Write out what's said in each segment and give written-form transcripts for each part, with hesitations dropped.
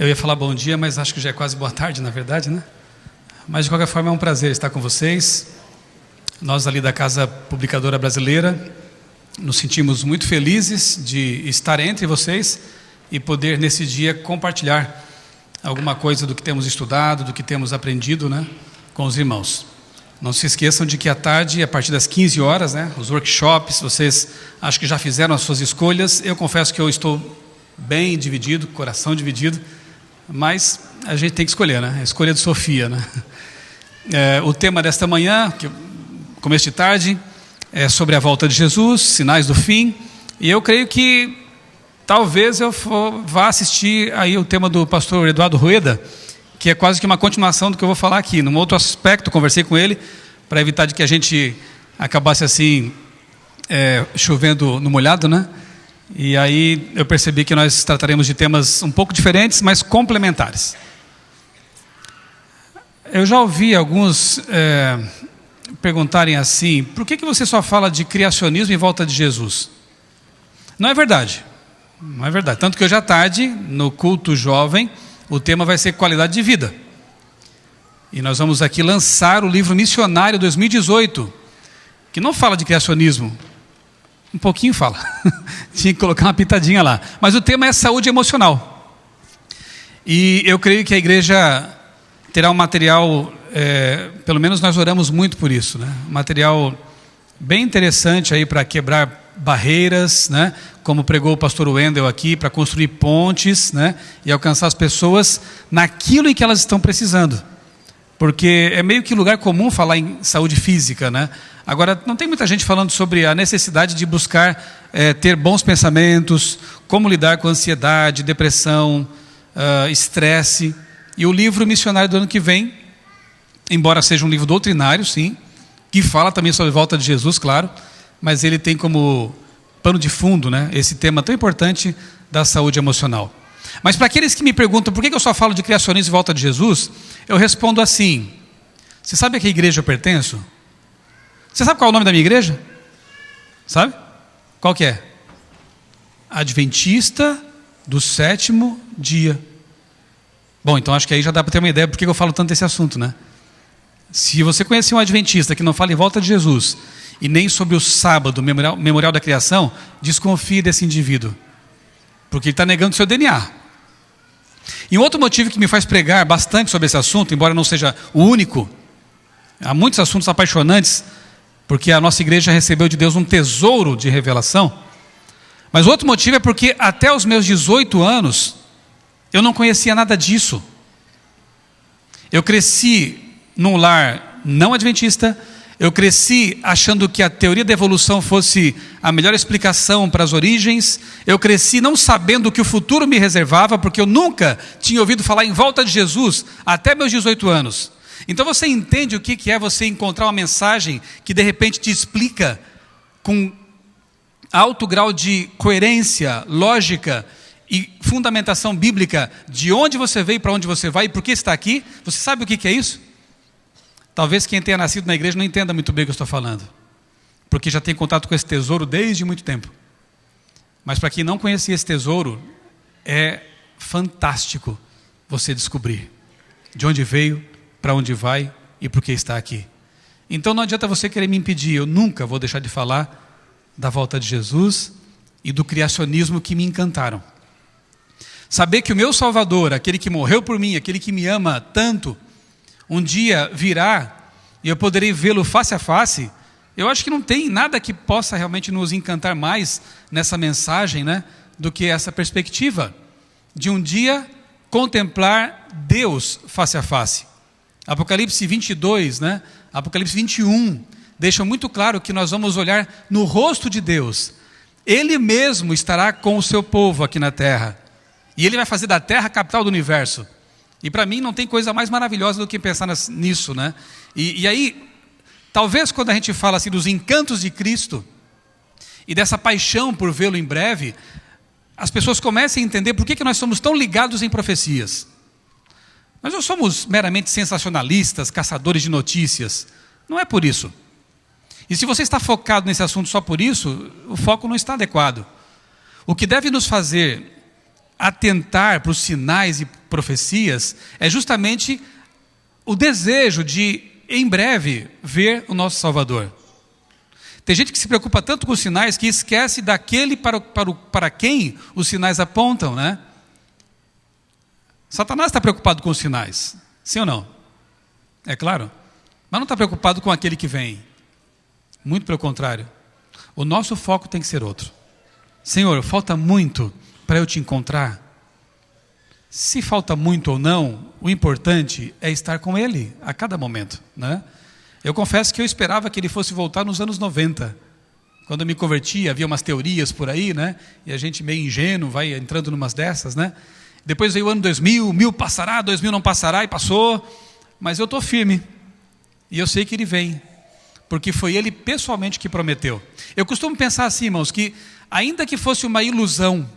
Eu ia falar bom dia, mas acho que já é quase boa tarde, na verdade, né? Mas de qualquer forma é um prazer estar com vocês. Nós ali da Casa Publicadora Brasileira nos sentimos muito felizes de estar entre vocês e poder nesse dia compartilhar alguma coisa do que temos estudado, do que temos aprendido, né, com os irmãos. Não se esqueçam de que à tarde, a partir das 15 horas, né, os workshops, vocês acho que já fizeram as suas escolhas. Eu confesso que eu estou bem dividido, coração dividido, mas a gente tem que escolher, né? A escolha de Sofia, né? O tema desta manhã, começo de tarde, é sobre a volta de Jesus, sinais do fim, e eu creio que talvez eu vá assistir aí o tema do pastor Eduardo Rueda, que é quase que uma continuação do que eu vou falar aqui. Num outro aspecto, conversei com ele para evitar de que a gente acabasse assim, chovendo no molhado, né? E aí eu percebi que nós trataremos de temas um pouco diferentes, mas complementares. Eu já ouvi alguns perguntarem assim: por que você só fala de criacionismo em volta de Jesus? Não é verdade. Não é verdade. Tanto que hoje à tarde, no culto jovem, o tema vai ser qualidade de vida. E nós vamos aqui lançar o livro Missionário 2018, que não fala de criacionismo. Um pouquinho fala. Tinha que colocar uma pitadinha lá. Mas o tema é saúde emocional. E eu creio que a igreja terá um material, pelo menos nós oramos muito por isso, né? Um material bem interessante aí para quebrar barreiras, né? Como pregou o pastor Wendel aqui, para construir pontes, né? E alcançar as pessoas naquilo em que elas estão precisando. Porque é meio que lugar comum falar em saúde física, né? Agora, não tem muita gente falando sobre a necessidade de buscar ter bons pensamentos, como lidar com ansiedade, depressão, estresse. E o livro Missionário do ano que vem, embora seja um livro doutrinário, sim, que fala também sobre a volta de Jesus, claro, mas ele tem como pano de fundo, né, esse tema tão importante da saúde emocional. Mas para aqueles que me perguntam por que eu só falo de criacionismo e volta de Jesus, eu respondo assim: você sabe a que igreja eu pertenço? Você sabe qual é o nome da minha igreja? Sabe? Qual que é? Adventista do sétimo dia. Bom, então acho que aí já dá para ter uma ideia por que eu falo tanto desse assunto, né? Se você conhecer um adventista que não fala em volta de Jesus e nem sobre o sábado, memorial da criação, desconfie desse indivíduo, porque ele está negando o seu DNA. E um outro motivo que me faz pregar bastante sobre esse assunto, embora não seja o único, há muitos assuntos apaixonantes, porque a nossa igreja recebeu de Deus um tesouro de revelação, mas outro motivo é porque até os meus 18 anos, eu não conhecia nada disso. Eu cresci num lar não adventista, eu cresci achando que a teoria da evolução fosse a melhor explicação para as origens, eu cresci não sabendo o que o futuro me reservava, porque eu nunca tinha ouvido falar em volta de Jesus até meus 18 anos. Então você entende o que é você encontrar uma mensagem que de repente te explica com alto grau de coerência, lógica e fundamentação bíblica de onde você veio, para onde você vai e por que está aqui? Você sabe o que é isso? Talvez quem tenha nascido na igreja não entenda muito bem o que eu estou falando, porque já tem contato com esse tesouro desde muito tempo. Mas para quem não conhecia esse tesouro, é fantástico você descobrir de onde veio, para onde vai e por que está aqui. Então não adianta você querer me impedir, eu nunca vou deixar de falar da volta de Jesus e do criacionismo que me encantaram. Saber que o meu Salvador, aquele que morreu por mim, aquele que me ama tanto, um dia virá e eu poderei vê-lo face a face, eu acho que não tem nada que possa realmente nos encantar mais nessa mensagem, né, do que essa perspectiva de um dia contemplar Deus face a face. Apocalipse 22, né, Apocalipse 21, deixam muito claro que nós vamos olhar no rosto de Deus. Ele mesmo estará com o seu povo aqui na terra. E Ele vai fazer da terra a capital do universo. E para mim não tem coisa mais maravilhosa do que pensar nisso, né? E aí, talvez quando a gente fala assim dos encantos de Cristo e dessa paixão por vê-lo em breve, as pessoas comecem a entender por que nós somos tão ligados em profecias. Nós não somos meramente sensacionalistas, caçadores de notícias. Não é por isso. E se você está focado nesse assunto só por isso, o foco não está adequado. O que deve nos fazer atentar para os sinais e profecias é justamente o desejo de, em breve, ver o nosso Salvador. Tem gente que se preocupa tanto com os sinais que esquece daquele para quem os sinais apontam, né? Satanás está preocupado com os sinais, sim ou não? É claro. Mas não está preocupado com aquele que vem. Muito pelo contrário. O nosso foco tem que ser outro. Senhor, falta muito para eu te encontrar. Se falta muito ou não, o importante é estar com Ele a cada momento, né? Eu confesso que eu esperava que Ele fosse voltar nos anos 90. Quando eu me converti, havia umas teorias por aí, né? E a gente meio ingênuo vai entrando numas dessas, né? Depois veio o ano 2000, 1000 passará, 2000 não passará, e passou. Mas eu estou firme. E eu sei que Ele vem. Porque foi Ele pessoalmente que prometeu. Eu costumo pensar assim, irmãos, que ainda que fosse uma ilusão,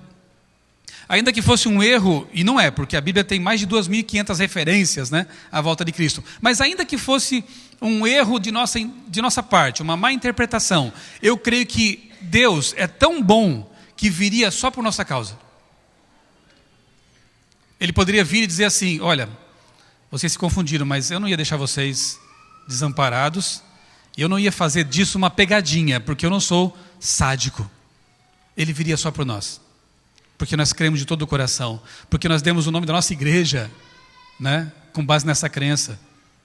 ainda que fosse um erro, e não é, porque a Bíblia tem mais de 2.500 referências, né, à volta de Cristo, mas ainda que fosse um erro de nossa parte, uma má interpretação, eu creio que Deus é tão bom que viria só por nossa causa. Ele poderia vir e dizer assim: olha, vocês se confundiram, mas eu não ia deixar vocês desamparados, e eu não ia fazer disso uma pegadinha, porque eu não sou sádico. Ele viria só por nós, porque nós cremos de todo o coração, porque nós demos o nome da nossa igreja, né, com base nessa crença,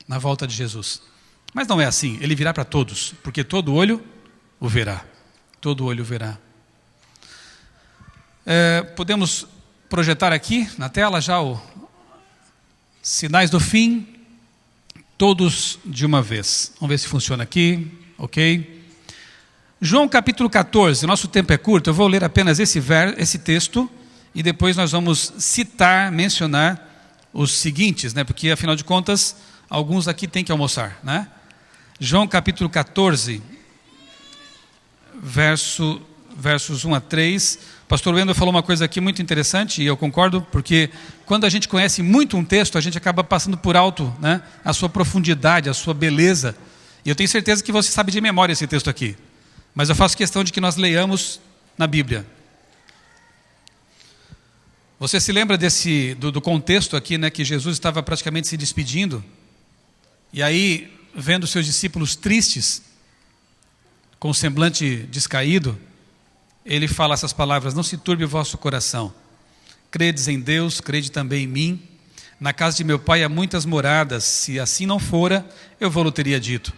na volta de Jesus. Mas não é assim, Ele virá para todos, porque todo olho o verá. Todo olho o verá. Podemos projetar aqui na tela já os sinais do fim, todos de uma vez. Vamos ver se funciona aqui, ok? João capítulo 14, nosso tempo é curto, eu vou ler apenas esse texto e depois nós vamos citar, mencionar os seguintes, né? Porque afinal de contas, alguns aqui têm que almoçar, né? João capítulo 14, versos 1 a 3. O pastor Wendel falou uma coisa aqui muito interessante, e eu concordo, porque quando a gente conhece muito um texto, a gente acaba passando por alto, né, a sua profundidade, a sua beleza. E eu tenho certeza que você sabe de memória esse texto aqui. Mas eu faço questão de que nós leiamos na Bíblia. Você se lembra do contexto aqui, né, que Jesus estava praticamente se despedindo, e aí, vendo seus discípulos tristes, com o semblante descaído, ele fala essas palavras: não se turbe o vosso coração, credes em Deus, crede também em mim. Na casa de meu pai há muitas moradas, se assim não fora, eu vou-lhe teria dito,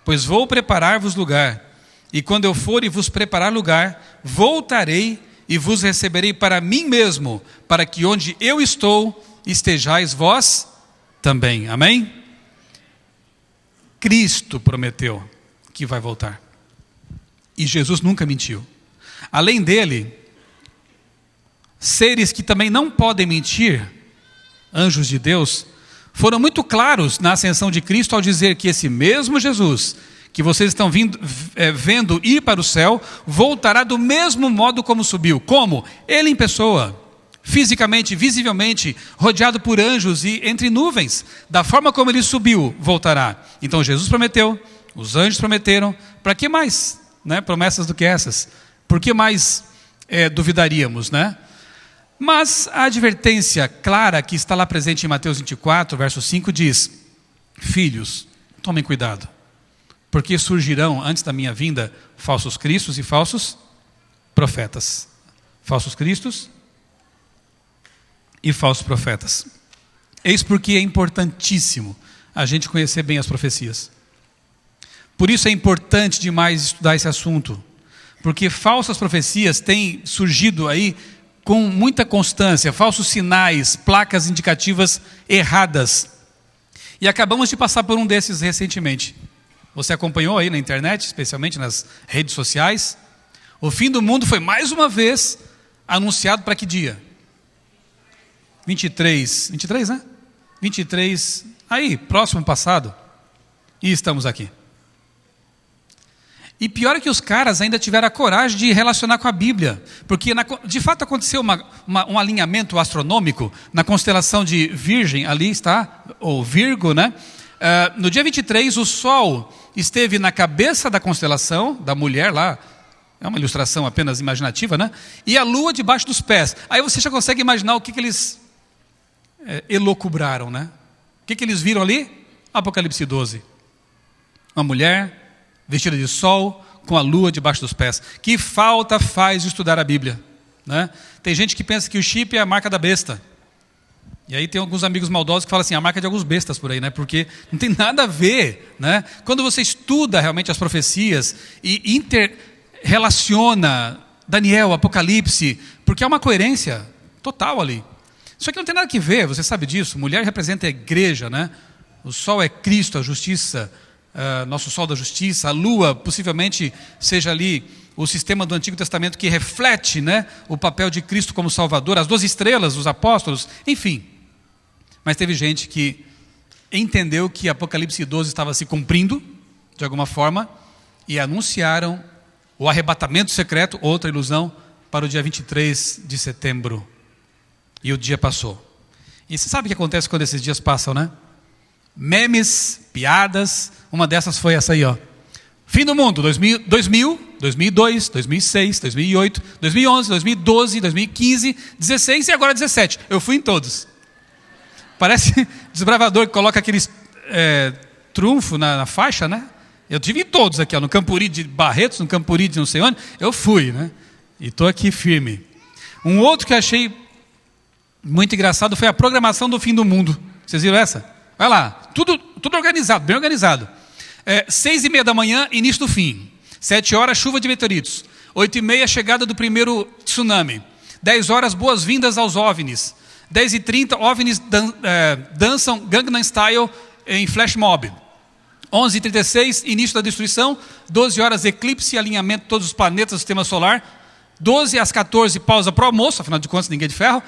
pois vou preparar-vos lugar. E quando eu for e vos preparar lugar, voltarei e vos receberei para mim mesmo, para que onde eu estou, estejais vós também. Amém? Cristo prometeu que vai voltar. E Jesus nunca mentiu. Além dele, seres que também não podem mentir, anjos de Deus, foram muito claros na ascensão de Cristo ao dizer que esse mesmo Jesus que vocês estão vendo ir para o céu, voltará do mesmo modo como subiu. Como? Ele em pessoa, fisicamente, visivelmente, rodeado por anjos e entre nuvens. Da forma como ele subiu, voltará. Então Jesus prometeu, os anjos prometeram. Para que mais, né, promessas do que essas? Por que mais duvidaríamos, né? Mas a advertência clara que está lá presente em Mateus 24, verso 5, diz: filhos, tomem cuidado, porque surgirão antes da minha vinda falsos cristos e falsos profetas. Falsos cristos e falsos profetas. Eis porque é importantíssimo a gente conhecer bem as profecias. Por isso é importante demais estudar esse assunto, porque falsas profecias têm surgido aí com muita constância, falsos sinais, placas indicativas erradas. E acabamos de passar por um desses recentemente. Você acompanhou aí na internet, especialmente nas redes sociais? O fim do mundo foi mais uma vez anunciado para que dia? 23, né? 23, aí, próximo passado. E estamos aqui. E pior é que os caras ainda tiveram a coragem de relacionar com a Bíblia. Porque de fato aconteceu um alinhamento astronômico na constelação de Virgem, ali está, ou Virgo, né? No dia 23, o Sol esteve na cabeça da constelação, da mulher lá, é uma ilustração apenas imaginativa, né? E a lua debaixo dos pés. Aí você já consegue imaginar o que eles elucubraram, né? O que eles viram ali? Apocalipse 12. Uma mulher vestida de sol, com a lua debaixo dos pés. Que falta faz de estudar a Bíblia, né? Tem gente que pensa que o chip é a marca da besta. E aí tem alguns amigos maldosos que falam assim, a marca de alguns bestas por aí, né? Porque não tem nada a ver, né? Quando você estuda realmente as profecias e interrelaciona Daniel, Apocalipse, porque há uma coerência total ali. Isso aqui não tem nada que ver, você sabe disso. Mulher representa a igreja, né? O sol é Cristo, a justiça, nosso sol da justiça. A lua possivelmente seja ali o sistema do Antigo Testamento que reflete, né, o papel de Cristo como Salvador. As 12 estrelas, os apóstolos, enfim. Mas teve gente que entendeu que Apocalipse 12 estava se cumprindo, de alguma forma, e anunciaram o arrebatamento secreto, outra ilusão, para o dia 23 de setembro. E o dia passou. E você sabe o que acontece quando esses dias passam, né? Memes, piadas, uma dessas foi essa aí, ó. Fim do mundo, 2000, 2002, 2006, 2008, 2011, 2012, 2015, 16 e agora 17. Eu fui em todos. Parece desbravador que coloca aqueles trunfo na faixa, né? Eu tive em todos aqui, ó, no Campuri de Barretos, no Campuri de não sei onde. Eu fui, né? E estou aqui firme. Um outro que achei muito engraçado foi a programação do fim do mundo. Vocês viram essa? Vai lá, tudo organizado, bem organizado. 6h30 da manhã, início do fim. 7 horas, chuva de meteoritos. 8h30, chegada do primeiro tsunami. 10 horas, boas-vindas aos OVNIs. 10h30, OVNIs dançam Gangnam Style em flash mob. 11h36, início da destruição. 12 horas, eclipse e alinhamento de todos os planetas do sistema solar. 12 às 14, pausa para o almoço, afinal de contas, ninguém é de ferro.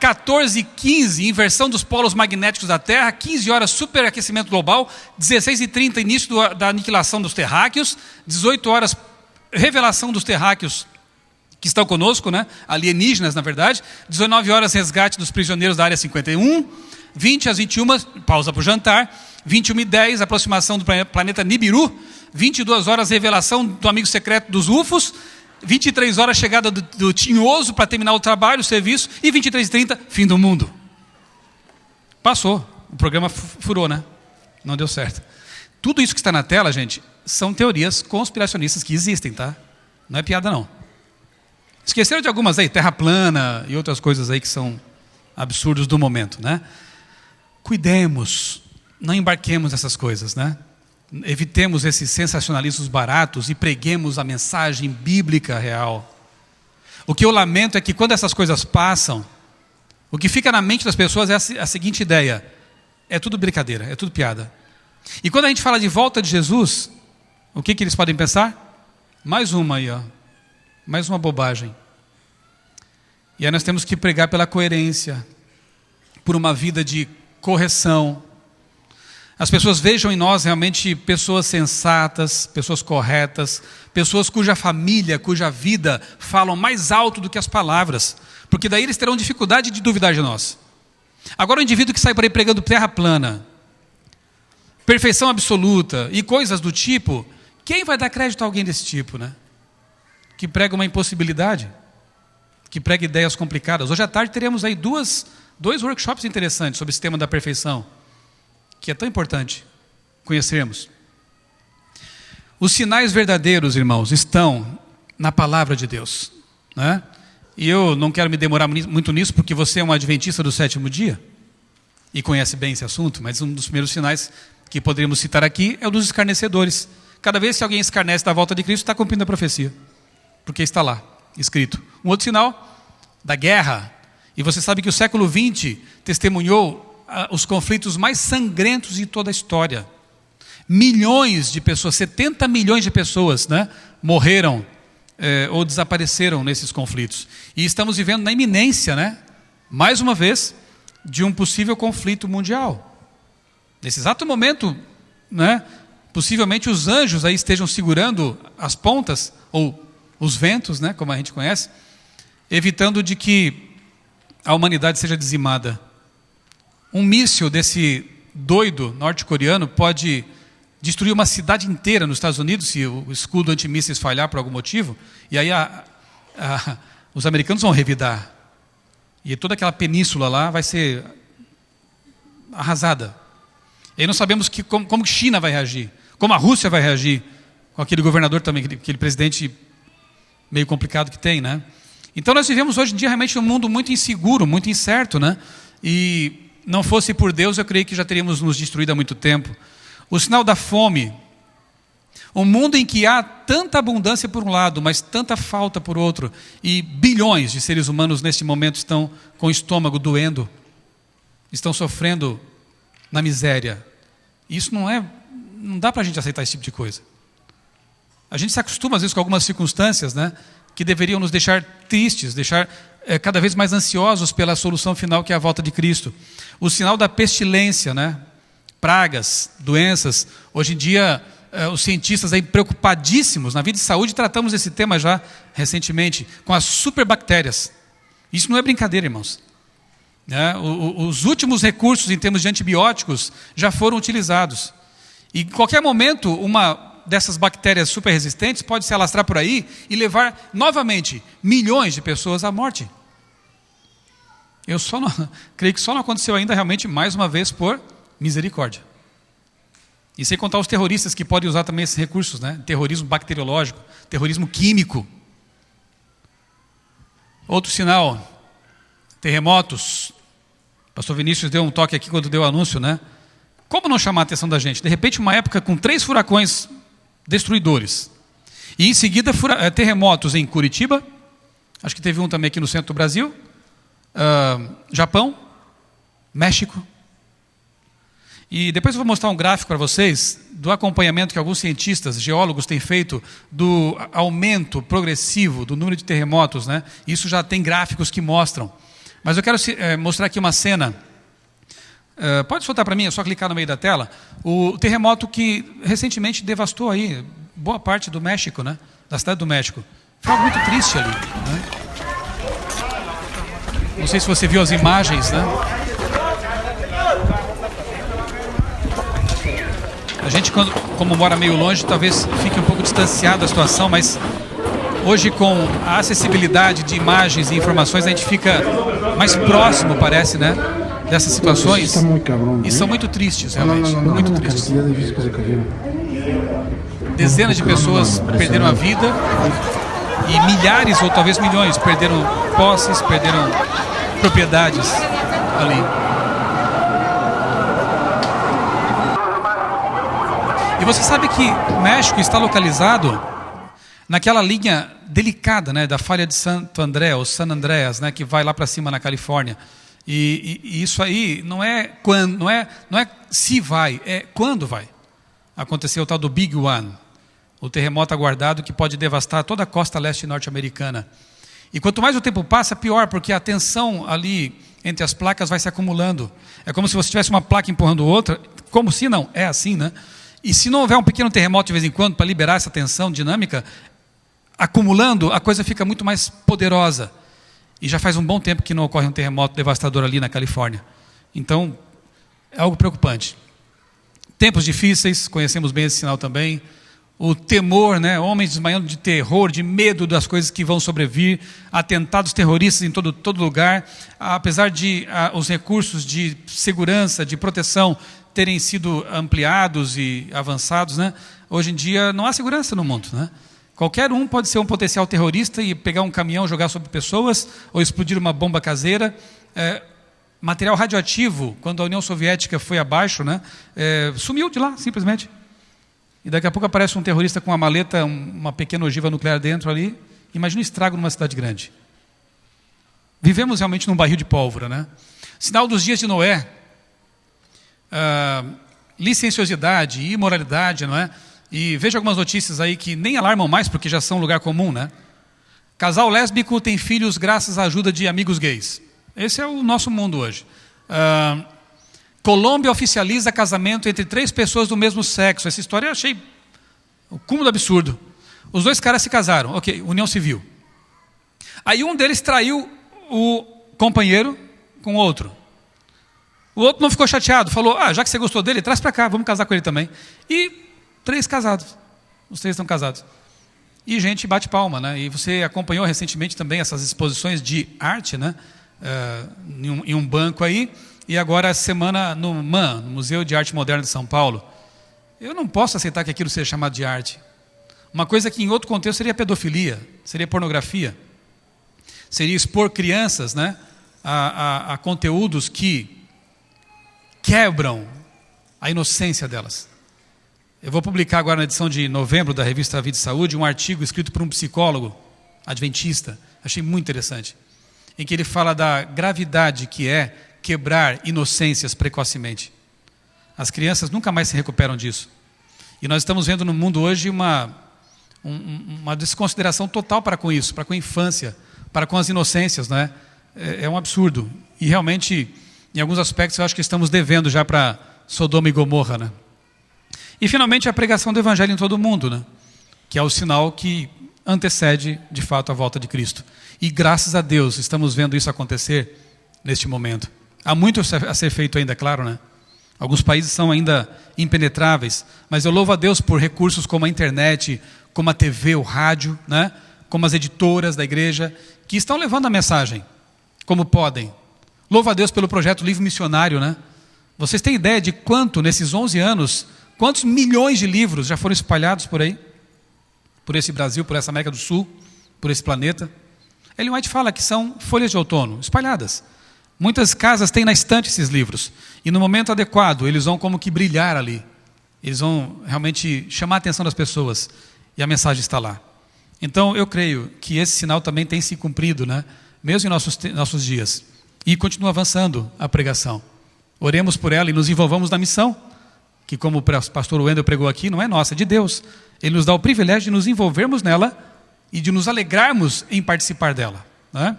14h15, inversão dos polos magnéticos da Terra. 15 horas, superaquecimento global. 16h30, início da aniquilação dos terráqueos. 18 horas, revelação dos terráqueos que estão conosco, né? Alienígenas, na verdade. 19 horas, resgate dos prisioneiros da área 51. 20 às 21, pausa para o jantar. 21h10, aproximação do planeta Nibiru. 22 horas, revelação do amigo secreto dos UFOs. 23 horas, chegada do Tinhoso para terminar o trabalho, o serviço. E 23h30, fim do mundo. Passou. O programa furou, né? Não deu certo. Tudo isso que está na tela, gente, são teorias conspiracionistas que existem, tá? Não é piada, não. Esqueceram de algumas aí, terra plana e outras coisas aí que são absurdos do momento, né? Cuidemos, não embarquemos nessas coisas, né? Evitemos esses sensacionalismos baratos e preguemos a mensagem bíblica real. O que eu lamento é que quando essas coisas passam, o que fica na mente das pessoas é a seguinte ideia: é tudo brincadeira, é tudo piada. E quando a gente fala de volta de Jesus, o que eles podem pensar? Mais uma aí, ó. Mais uma bobagem. E aí nós temos que pregar pela coerência, por uma vida de correção. As pessoas vejam em nós realmente pessoas sensatas, pessoas corretas, pessoas cuja família, cuja vida falam mais alto do que as palavras, porque daí eles terão dificuldade de duvidar de nós. Agora o indivíduo que sai por aí pregando terra plana, perfeição absoluta e coisas do tipo, quem vai dar crédito a alguém desse tipo, né? Que prega uma impossibilidade, que prega ideias complicadas. Hoje à tarde teremos aí dois workshops interessantes sobre esse tema da perfeição, que é tão importante conhecermos. Os sinais verdadeiros, irmãos, estão na palavra de Deus, né? E eu não quero me demorar muito nisso, porque você é um adventista do sétimo dia e conhece bem esse assunto, mas um dos primeiros sinais que poderíamos citar aqui é o dos escarnecedores. Cada vez que alguém escarnece da volta de Cristo, está cumprindo a profecia, porque está lá, escrito. Um outro sinal da guerra, e você sabe que o século XX testemunhou os conflitos mais sangrentos de toda a história. Milhões de pessoas, 70 milhões de pessoas, né, morreram ou desapareceram nesses conflitos. E estamos vivendo na iminência, né, mais uma vez, de um possível conflito mundial. Nesse exato momento, né, possivelmente os anjos aí estejam segurando as pontas, ou os ventos, né, como a gente conhece, evitando de que a humanidade seja dizimada. Um míssil desse doido norte-coreano pode destruir uma cidade inteira nos Estados Unidos, se o escudo antimísseis falhar por algum motivo, e aí os americanos vão revidar. E toda aquela península lá vai ser arrasada. E aí não sabemos como a China vai reagir, como a Rússia vai reagir, com aquele governador também, aquele presidente meio complicado que tem, né? Então nós vivemos hoje em dia realmente um mundo muito inseguro, muito incerto, né? E não fosse por Deus, eu creio que já teríamos nos destruído há muito tempo. O sinal da fome, um mundo em que há tanta abundância por um lado, mas tanta falta por outro, e bilhões de seres humanos neste momento estão com o estômago doendo, estão sofrendo na miséria. Isso não dá para a gente aceitar esse tipo de coisa. A gente se acostuma às vezes com algumas circunstâncias, né, que deveriam nos deixar tristes, deixar cada vez mais ansiosos pela solução final, que é a volta de Cristo. O sinal da pestilência, né, pragas, doenças. Hoje em dia, os cientistas aí preocupadíssimos, na vida de saúde, tratamos esse tema já recentemente, com as superbactérias. Isso não é brincadeira, irmãos. Os últimos recursos em termos de antibióticos já foram utilizados. E em qualquer momento, uma dessas bactérias super resistentes pode se alastrar por aí e levar novamente milhões de pessoas à morte. Eu creio que só não aconteceu ainda realmente mais uma vez por misericórdia. E sem contar os terroristas que podem usar também esses recursos, né? Terrorismo bacteriológico, terrorismo químico. Outro sinal, terremotos. O pastor Vinícius deu um toque aqui quando deu o anúncio, né? Como não chamar a atenção da gente? De repente, uma época com 3 furacões destruidores. E em seguida, terremotos em Curitiba, acho que teve um também aqui no centro do Brasil, Japão, México. E depois eu vou mostrar um gráfico para vocês do acompanhamento que alguns cientistas, geólogos têm feito do aumento progressivo do número de terremotos, né? Isso já tem gráficos que mostram. Mas eu quero mostrar aqui uma cena. Pode soltar para mim, é só clicar no meio da tela. O terremoto que recentemente devastou aí boa parte do México, né? Da cidade do México. Foi algo muito triste ali, né? Não sei se você viu as imagens, né? A gente, como mora meio longe, talvez fique um pouco distanciado da situação, mas hoje, com a acessibilidade de imagens e informações, a gente fica mais próximo, parece, né, dessas situações. E são muito tristes, realmente. Muito tristes. Dezenas de pessoas perderam a vida e milhares ou talvez milhões perderam posses, perderam propriedades ali. E você sabe que o México está localizado naquela linha delicada, né, da falha de Santo André, ou San Andreas, né, que vai lá para cima na Califórnia. E isso aí não é quando, não é se vai, é quando vai. Aconteceu o tal do Big One, o terremoto aguardado que pode devastar toda a costa leste norte-americana. E quanto mais o tempo passa, pior, porque a tensão ali entre as placas vai se acumulando. É como se você tivesse uma placa empurrando outra, como se não, é assim, né? E se não houver um pequeno terremoto de vez em quando para liberar essa tensão dinâmica, acumulando, a coisa fica muito mais poderosa. E já faz um bom tempo que não ocorre um terremoto devastador ali na Califórnia. Então, é algo preocupante. Tempos difíceis, conhecemos bem esse sinal também. O temor, né? Homens desmaiando de terror, de medo das coisas que vão sobrevir. Atentados terroristas em todo lugar. Apesar de os recursos de segurança, de proteção terem sido ampliados e avançados, né? Hoje em dia não há segurança no mundo, né? Qualquer um pode ser um potencial terrorista e pegar um caminhão, jogar sobre pessoas, ou explodir uma bomba caseira. Material radioativo, quando a União Soviética foi abaixo, né? Sumiu de lá, simplesmente. E daqui a pouco aparece um terrorista com uma maleta, uma pequena ogiva nuclear dentro ali. Imagina o estrago numa cidade grande. Vivemos realmente num barril de pólvora, né? Sinal dos dias de Noé. Licenciosidade, imoralidade, não é? E veja algumas notícias aí que nem alarmam mais, porque já são lugar comum, né? Casal lésbico tem filhos graças à ajuda de amigos gays. Esse é o nosso mundo hoje. Colômbia oficializa casamento entre 3 pessoas do mesmo sexo. Essa história eu achei o cúmulo do absurdo. Os 2 caras se casaram, ok, união civil. Aí um deles traiu o companheiro com outro. O outro não ficou chateado, falou, já que você gostou dele, traz para cá, vamos casar com ele também. E 3 casados. Os 3 estão casados. E gente bate palma, né? E você acompanhou recentemente também essas exposições de arte, né? Em um banco aí. E agora, essa semana, no MAN, no Museu de Arte Moderna de São Paulo. Eu não posso aceitar que aquilo seja chamado de arte. Uma coisa que em outro contexto seria pedofilia, seria pornografia. Seria expor crianças, né, a conteúdos que quebram a inocência delas. Eu vou publicar agora na edição de novembro da revista Vida e Saúde um artigo escrito por um psicólogo adventista, achei muito interessante, em que ele fala da gravidade que é quebrar inocências precocemente. As crianças nunca mais se recuperam disso. E nós estamos vendo no mundo hoje uma desconsideração total para com isso, para com a infância, para com as inocências, né? É um absurdo. E realmente, em alguns aspectos, eu acho que estamos devendo já para Sodoma e Gomorra, né? E finalmente a pregação do Evangelho em todo o mundo, né? Que é o sinal que antecede, de fato, a volta de Cristo. E graças a Deus estamos vendo isso acontecer neste momento. Há muito a ser feito ainda, claro, né? Alguns países são ainda impenetráveis, mas eu louvo a Deus por recursos como a internet, como a TV, o rádio, né? Como as editoras da igreja, que estão levando a mensagem, como podem. Louvo a Deus pelo projeto Livro Missionário, né? Vocês têm ideia de quanto, nesses 11 anos, quantos milhões de livros já foram espalhados por aí? Por esse Brasil, por essa América do Sul, por esse planeta? Ellen White fala que são folhas de outono, espalhadas. Muitas casas têm na estante esses livros. E no momento adequado, eles vão como que brilhar ali. Eles vão realmente chamar a atenção das pessoas. E a mensagem está lá. Então, eu creio que esse sinal também tem se cumprido, né? Mesmo em nossos dias. E continua avançando a pregação. Oremos por ela e nos envolvamos na missão, que como o pastor Wendel pregou aqui, não é nossa, é de Deus. Ele nos dá o privilégio de nos envolvermos nela e de nos alegrarmos em participar dela, né?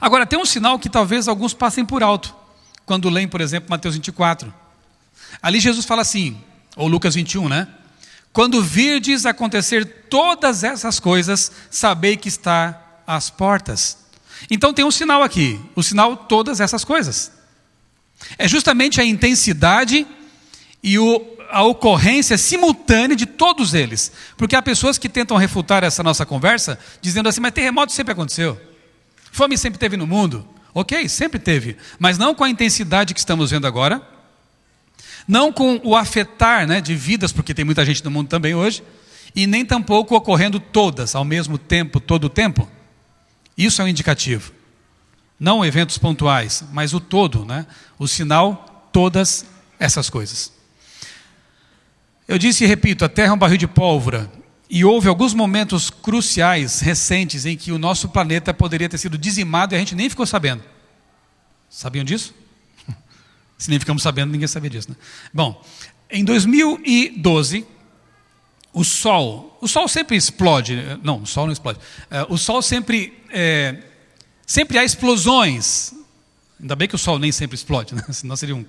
Agora, tem um sinal que talvez alguns passem por alto, quando leem, por exemplo, Mateus 24. Ali Jesus fala assim, ou Lucas 21, né? Quando virdes acontecer todas essas coisas, sabei que está às portas. Então tem um sinal aqui, o sinal todas essas coisas. É justamente a intensidade e a ocorrência simultânea de todos eles. Porque há pessoas que tentam refutar essa nossa conversa, dizendo assim, mas terremoto sempre aconteceu. Fome sempre teve no mundo. Ok, sempre teve. Mas não com a intensidade que estamos vendo agora. Não com o afetar, né, de vidas, porque tem muita gente no mundo também hoje. E nem tampouco ocorrendo todas, ao mesmo tempo, todo o tempo. Isso é um indicativo. Não eventos pontuais, mas o todo, né? O sinal, todas essas coisas. Eu disse e repito, a Terra é um barril de pólvora. E houve alguns momentos cruciais, recentes, em que o nosso planeta poderia ter sido dizimado e a gente nem ficou sabendo. Sabiam disso? Se nem ficamos sabendo, ninguém sabia disso, né? Bom, em 2012, o Sol sempre explode. Não, o Sol não explode. O Sol sempre há explosões. Ainda bem que o Sol nem sempre explode, né? Senão seria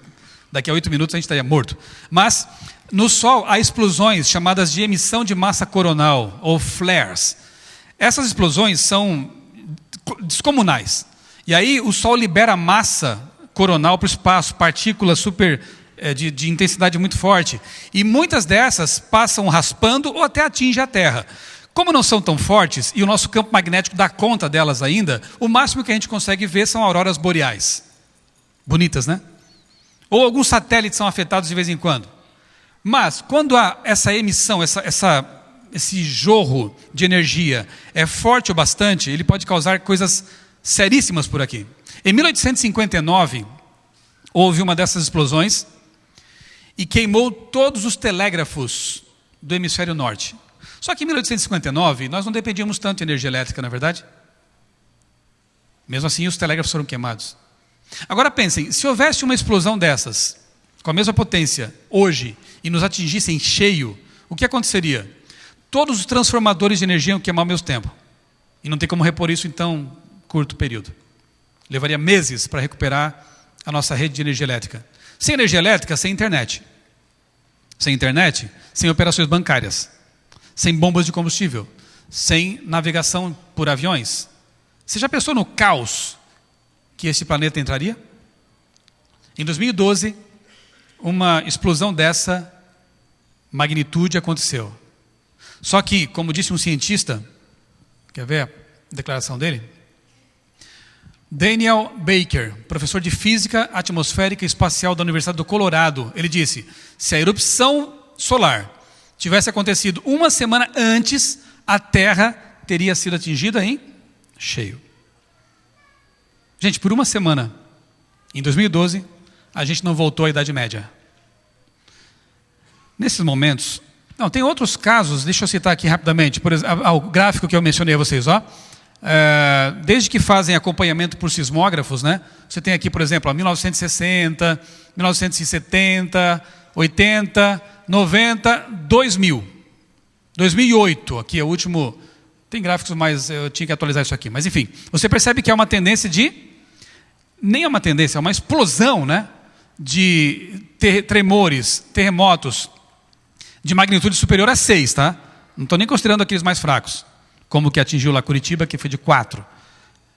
daqui a 8 minutos a gente estaria morto. Mas no Sol há explosões chamadas de emissão de massa coronal, ou flares. Essas explosões são descomunais. E aí o Sol libera massa coronal para o espaço, partículas de intensidade muito forte. E muitas dessas passam raspando ou até atingem a Terra. Como não são tão fortes, e o nosso campo magnético dá conta delas ainda, o máximo que a gente consegue ver são auroras boreais. Bonitas, né? Ou alguns satélites são afetados de vez em quando. Mas, quando há essa emissão, esse jorro de energia é forte o bastante, ele pode causar coisas seríssimas por aqui. Em 1859, houve uma dessas explosões e queimou todos os telégrafos do hemisfério norte. Só que em 1859, nós não dependíamos tanto de energia elétrica, não é verdade? Mesmo assim, os telégrafos foram queimados. Agora pensem, se houvesse uma explosão dessas, com a mesma potência, hoje, e nos atingisse em cheio, o que aconteceria? Todos os transformadores de energia iam queimar ao mesmo tempo. E não tem como repor isso em tão curto período. Levaria meses para recuperar a nossa rede de energia elétrica. Sem energia elétrica, sem internet. Sem internet, sem operações bancárias. Sem bombas de combustível. Sem navegação por aviões. Você já pensou no caos que esse planeta entraria? Em 2012, uma explosão dessa magnitude aconteceu. Só que, como disse um cientista, quer ver a declaração dele? Daniel Baker, professor de Física Atmosférica e Espacial da Universidade do Colorado, ele disse: se a erupção solar tivesse acontecido uma semana antes, a Terra teria sido atingida em cheio. Gente, por uma semana, em 2012, a gente não voltou à Idade Média. Nesses momentos, não, tem outros casos, deixa eu citar aqui rapidamente, por exemplo, o gráfico que eu mencionei a vocês, ó. Desde que fazem acompanhamento por sismógrafos, né? Você tem aqui, por exemplo, 1960, 1970, 80, 90, 2000. 2008, aqui é o último. Tem gráficos, mas eu tinha que atualizar isso aqui. Mas enfim, você percebe que é uma tendência nem é uma tendência, é uma explosão, né? De tremores, terremotos de magnitude superior a 6, tá? Não estou nem considerando aqueles mais fracos, como o que atingiu lá Curitiba, que foi de 4,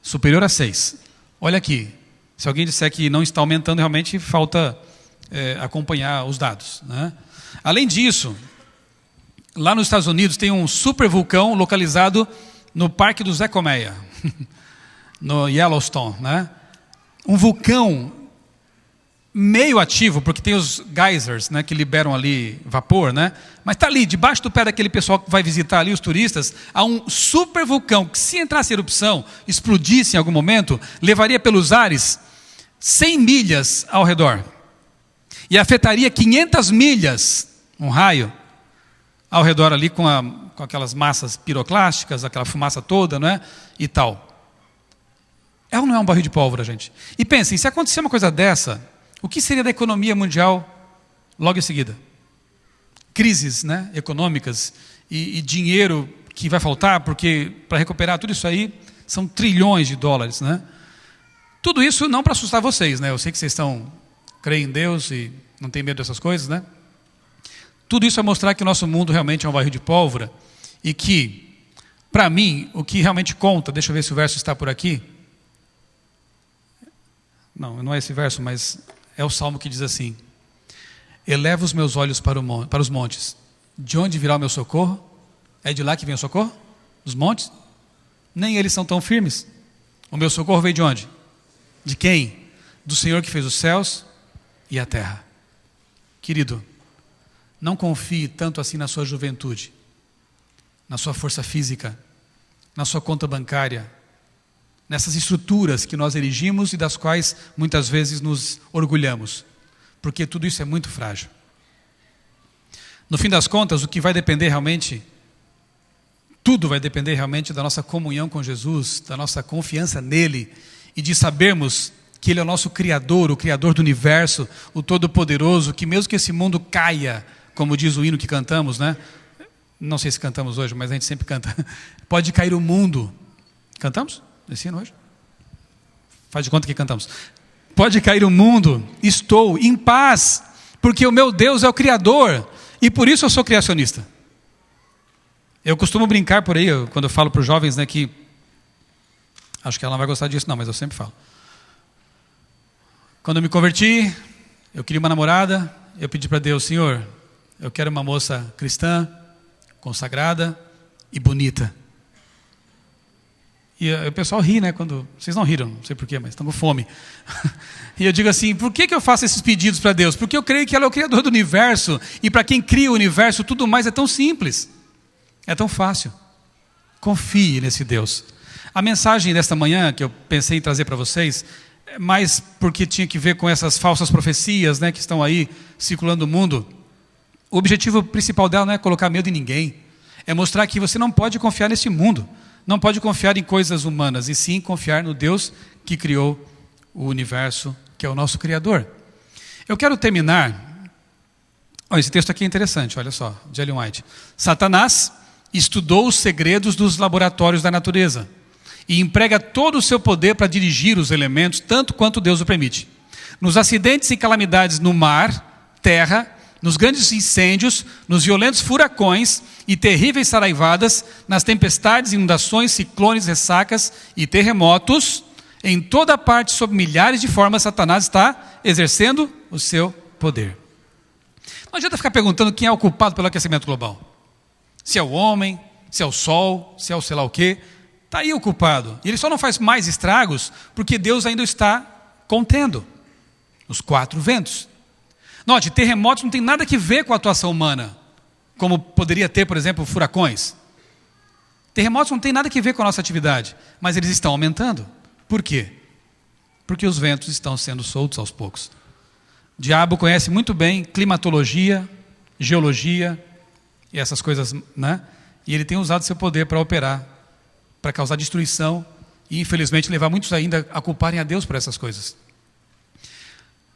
superior a 6. Olha aqui, se alguém disser que não está aumentando, realmente falta acompanhar os dados, né? Além disso, lá nos Estados Unidos tem um supervulcão localizado no Parque do Zé Colmeia, no Yellowstone, né? Um vulcão meio ativo, porque tem os geysers, né, que liberam ali vapor, né? Mas está ali, debaixo do pé daquele pessoal que vai visitar ali, os turistas, há um super vulcão que, se entrasse em erupção, explodisse em algum momento, levaria pelos ares 100 milhas ao redor. E afetaria 500 milhas, um raio, ao redor ali com aquelas massas piroclásticas, aquela fumaça toda, né? E tal. É ou não é um barril de pólvora, gente? E pensem, se acontecer uma coisa dessa, o que seria da economia mundial logo em seguida? Crises, né, econômicas e dinheiro que vai faltar, porque para recuperar tudo isso aí são trilhões de dólares, né? Tudo isso não para assustar vocês, né? Eu sei que vocês creem em Deus e não tem medo dessas coisas, né? Tudo isso é mostrar que o nosso mundo realmente é um barril de pólvora e que, para mim, o que realmente conta, deixa eu ver se o verso está por aqui. Não é esse verso, mas é o Salmo que diz assim: eleva os meus olhos para os montes. De onde virá o meu socorro? É de lá que vem o socorro? Dos montes? Nem eles são tão firmes. O meu socorro veio de onde? De quem? Do Senhor que fez os céus e a terra. Querido, não confie tanto assim na sua juventude, na sua força física, na sua conta bancária, nessas estruturas que nós erigimos e das quais muitas vezes nos orgulhamos, porque tudo isso é muito frágil. No fim das contas, o que vai depender realmente, tudo vai depender realmente da nossa comunhão com Jesus, da nossa confiança nele e de sabermos que ele é o nosso Criador, o Criador do universo, o Todo-Poderoso, que mesmo que esse mundo caia, como diz o hino que cantamos, né? Não sei se cantamos hoje, mas a gente sempre canta. Pode cair o mundo. Cantamos? Esse hino hoje? Faz de conta que cantamos. Pode cair o mundo, estou em paz, porque o meu Deus é o Criador, e por isso eu sou criacionista. Eu costumo brincar por aí, quando eu falo para os jovens, né, que acho que ela não vai gostar disso não, mas eu sempre falo. Quando eu me converti, eu queria uma namorada, eu pedi para Deus: Senhor, eu quero uma moça cristã, consagrada e bonita. E o pessoal ri, né? Vocês não riram, não sei porquê, mas estão com fome. E eu digo assim: por que eu faço esses pedidos para Deus? Porque eu creio que ela é o Criador do universo, e para quem cria o universo, tudo mais é tão simples, é tão fácil. Confie nesse Deus. A mensagem desta manhã, que eu pensei em trazer para vocês, é mais porque tinha que ver com essas falsas profecias, né, que estão aí circulando no mundo. O objetivo principal dela não é colocar medo em ninguém, é mostrar que você não pode confiar nesse mundo, não pode confiar em coisas humanas, e sim confiar no Deus que criou o universo, que é o nosso Criador. Eu quero terminar. Esse texto aqui é interessante, olha só, de Ellen White. Satanás estudou os segredos dos laboratórios da natureza e emprega todo o seu poder para dirigir os elementos, tanto quanto Deus o permite. Nos acidentes e calamidades no mar, terra, nos grandes incêndios, nos violentos furacões e terríveis saraivadas, nas tempestades, inundações, ciclones, ressacas e terremotos, em toda parte, sob milhares de formas, Satanás está exercendo o seu poder. Não adianta ficar perguntando quem é o culpado pelo aquecimento global. Se é o homem, se é o sol, se é o sei lá o quê. Está aí o culpado. E ele só não faz mais estragos porque Deus ainda está contendo os 4 ventos. Note, terremotos não tem nada a ver com a atuação humana, como poderia ter, por exemplo, furacões. Terremotos não tem nada a ver com a nossa atividade, mas eles estão aumentando. Por quê? Porque os ventos estão sendo soltos aos poucos. O diabo conhece muito bem climatologia, geologia e essas coisas, né? E ele tem usado seu poder para operar, para causar destruição e, infelizmente, levar muitos ainda a culparem a Deus por essas coisas.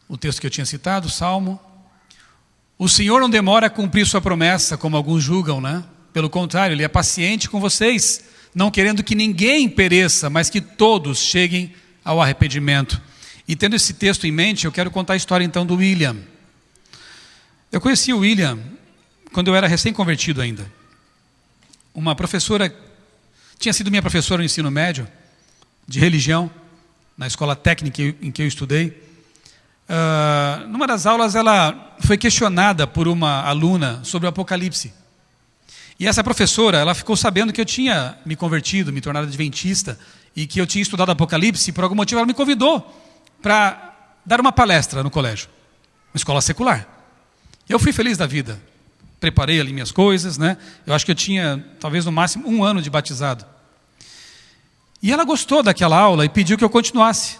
O texto que eu tinha citado, Salmo. O Senhor não demora a cumprir sua promessa, como alguns julgam, né? Pelo contrário, Ele é paciente com vocês, não querendo que ninguém pereça, mas que todos cheguem ao arrependimento. E tendo esse texto em mente, eu quero contar a história então do William. Eu conheci o William quando eu era recém-convertido ainda. Uma professora, tinha sido minha professora no ensino médio, de religião, na escola técnica em que eu estudei. Numa das aulas ela foi questionada por uma aluna sobre o Apocalipse. E essa professora, ela ficou sabendo que eu tinha me convertido, me tornado adventista, e que eu tinha estudado Apocalipse, e por algum motivo ela me convidou para dar uma palestra no colégio, uma escola secular. Eu fui feliz da vida, preparei ali minhas coisas, né? Eu acho que eu tinha, talvez no máximo, 1 ano de batizado. E ela gostou daquela aula e pediu que eu continuasse.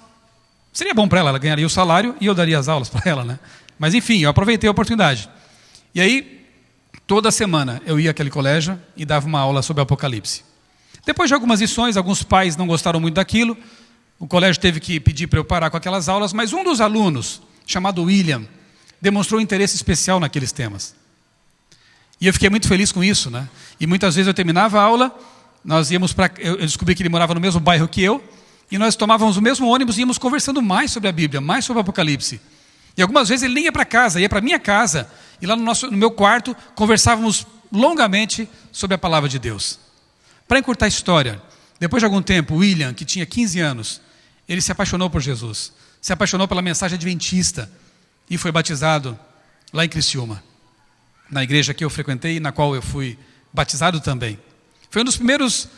Seria bom para ela, ela ganharia o salário e eu daria as aulas para ela, né? Mas enfim, eu aproveitei a oportunidade. E aí, toda semana eu ia àquele colégio e dava uma aula sobre o Apocalipse. Depois de algumas lições, alguns pais não gostaram muito daquilo, o colégio teve que pedir para eu parar com aquelas aulas, mas um dos alunos, chamado William, demonstrou interesse especial naqueles temas. E eu fiquei muito feliz com isso, né? E muitas vezes eu terminava a aula, nós íamos para... Eu descobri que ele morava no mesmo bairro que eu, e nós tomávamos o mesmo ônibus e íamos conversando mais sobre a Bíblia, mais sobre o Apocalipse. E algumas vezes ele nem ia para casa, ia para a minha casa, e lá no meu quarto conversávamos longamente sobre a palavra de Deus. Para encurtar a história, depois de algum tempo, William, que tinha 15 anos, ele se apaixonou por Jesus, se apaixonou pela mensagem adventista e foi batizado lá em Criciúma, na igreja que eu frequentei e na qual eu fui batizado também. Foi um dos primeiros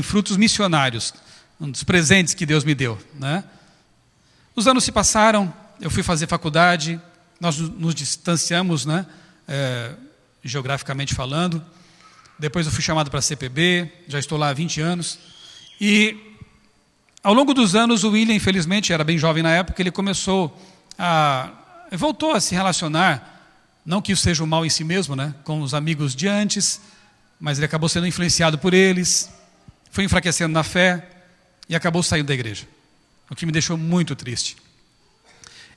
frutos missionários, um dos presentes que Deus me deu, né? Os anos se passaram, eu fui fazer faculdade, nós nos distanciamos, né? Geograficamente falando. Depois eu fui chamado para a CPB, já estou lá há 20 anos. E ao longo dos anos, o William, infelizmente, era bem jovem na época, ele voltou a se relacionar, não que isso seja um mal em si mesmo, né? Com os amigos de antes, mas ele acabou sendo influenciado por eles, foi enfraquecendo na fé e acabou saindo da igreja, o que me deixou muito triste.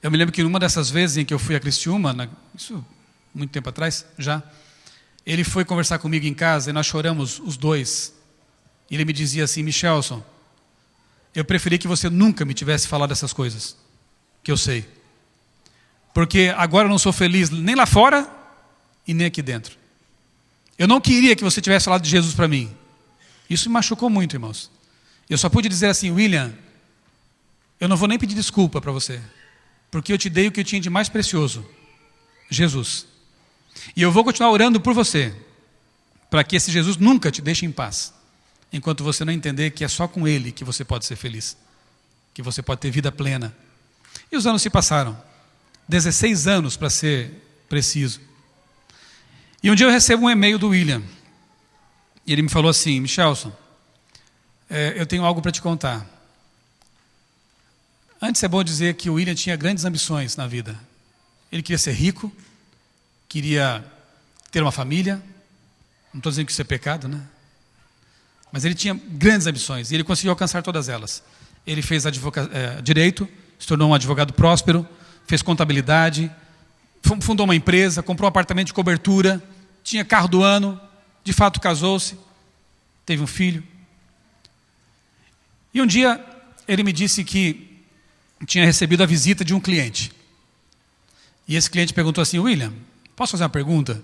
Eu me lembro que numa dessas vezes em que eu fui a Criciúma, isso muito tempo atrás já, ele foi conversar comigo em casa e nós choramos os dois. E ele me dizia assim: Michelson, eu preferi que você nunca me tivesse falado essas coisas, que eu sei. Porque agora eu não sou feliz nem lá fora e nem aqui dentro. Eu não queria que você tivesse falado de Jesus para mim. Isso me machucou muito, irmãos. Eu só pude dizer assim: William, eu não vou nem pedir desculpa para você, porque eu te dei o que eu tinha de mais precioso, Jesus. E eu vou continuar orando por você, para que esse Jesus nunca te deixe em paz, enquanto você não entender que é só com Ele que você pode ser feliz, que você pode ter vida plena. E os anos se passaram, 16 anos para ser preciso. E um dia eu recebo um e-mail do William, e ele me falou assim: Michelson, eu tenho algo para te contar. Antes é bom dizer que o William tinha grandes ambições na vida. Ele queria ser rico, queria ter uma família. Não estou dizendo que isso é pecado, né? Mas ele tinha grandes ambições e ele conseguiu alcançar todas elas. Ele fez direito, se tornou um advogado próspero, fez contabilidade, fundou uma empresa, comprou um apartamento de cobertura, tinha carro do ano, de fato casou-se, teve um filho. E um dia ele me disse que tinha recebido a visita de um cliente. E esse cliente perguntou assim: William, posso fazer uma pergunta?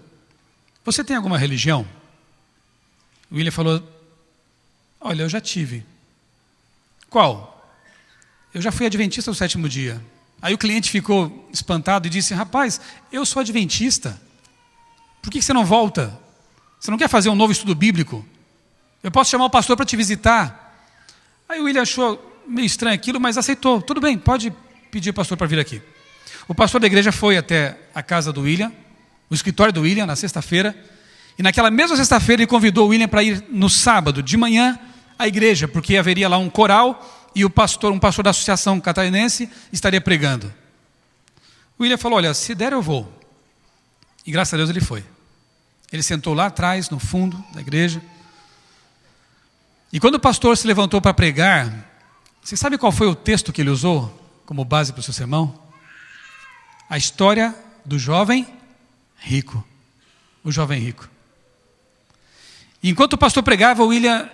Você tem alguma religião? O William falou: olha, eu já tive. Qual? Eu já fui adventista do 7º dia. Aí o cliente ficou espantado e disse: rapaz, eu sou adventista. Por que você não volta? Você não quer fazer um novo estudo bíblico? Eu posso chamar o pastor para te visitar. Aí o William achou meio estranho aquilo, mas aceitou. Tudo bem, pode pedir o pastor para vir aqui. O pastor da igreja foi até a casa do William, o escritório do William, na sexta-feira. E naquela mesma sexta-feira ele convidou o William para ir no sábado, de manhã, à igreja, porque haveria lá um coral e um pastor da associação catarinense estaria pregando. O William falou: olha, se der eu vou. E graças a Deus ele foi. Ele sentou lá atrás, no fundo da igreja. E quando o pastor se levantou para pregar, você sabe qual foi o texto que ele usou como base para o seu sermão? A história do jovem rico. O jovem rico. E enquanto o pastor pregava, o William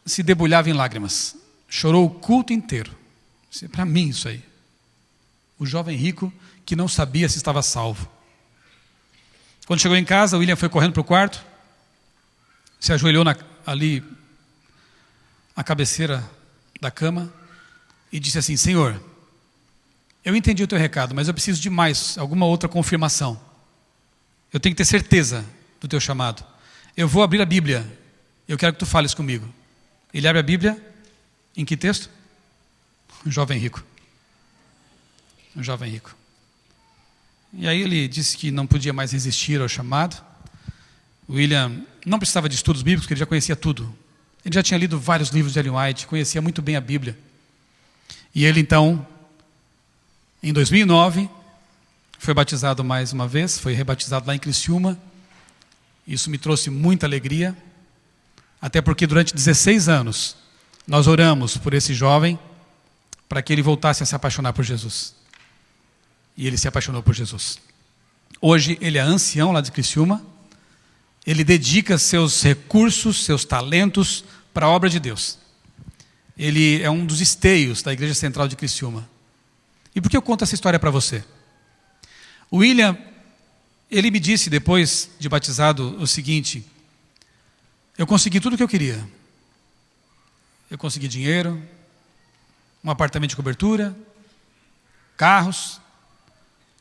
se debulhava em lágrimas. Chorou o culto inteiro. Para mim isso aí. O jovem rico que não sabia se estava salvo. Quando chegou em casa, o William foi correndo para o quarto, se ajoelhou ali, à cabeceira da cama, e disse assim: Senhor, eu entendi o teu recado, mas eu preciso de mais, alguma outra confirmação. Eu tenho que ter certeza do teu chamado. Eu vou abrir a Bíblia, eu quero que tu fales comigo. Ele abre a Bíblia, em que texto? Um jovem rico. Um jovem rico. E aí ele disse que não podia mais resistir ao chamado. O William não precisava de estudos bíblicos, porque ele já conhecia tudo. Ele já tinha lido vários livros de Ellen White, conhecia muito bem a Bíblia. E ele então, em 2009, foi batizado mais uma vez, foi rebatizado lá em Criciúma. Isso me trouxe muita alegria, até porque durante 16 anos nós oramos por esse jovem para que ele voltasse a se apaixonar por Jesus. E ele se apaixonou por Jesus. Hoje ele é ancião lá de Criciúma. Ele dedica seus recursos, seus talentos para a obra de Deus. Ele é um dos esteios da Igreja Central de Criciúma. E por que eu conto essa história para você? O William, ele me disse depois de batizado o seguinte: eu consegui tudo o que eu queria. Eu consegui dinheiro, um apartamento de cobertura, carros,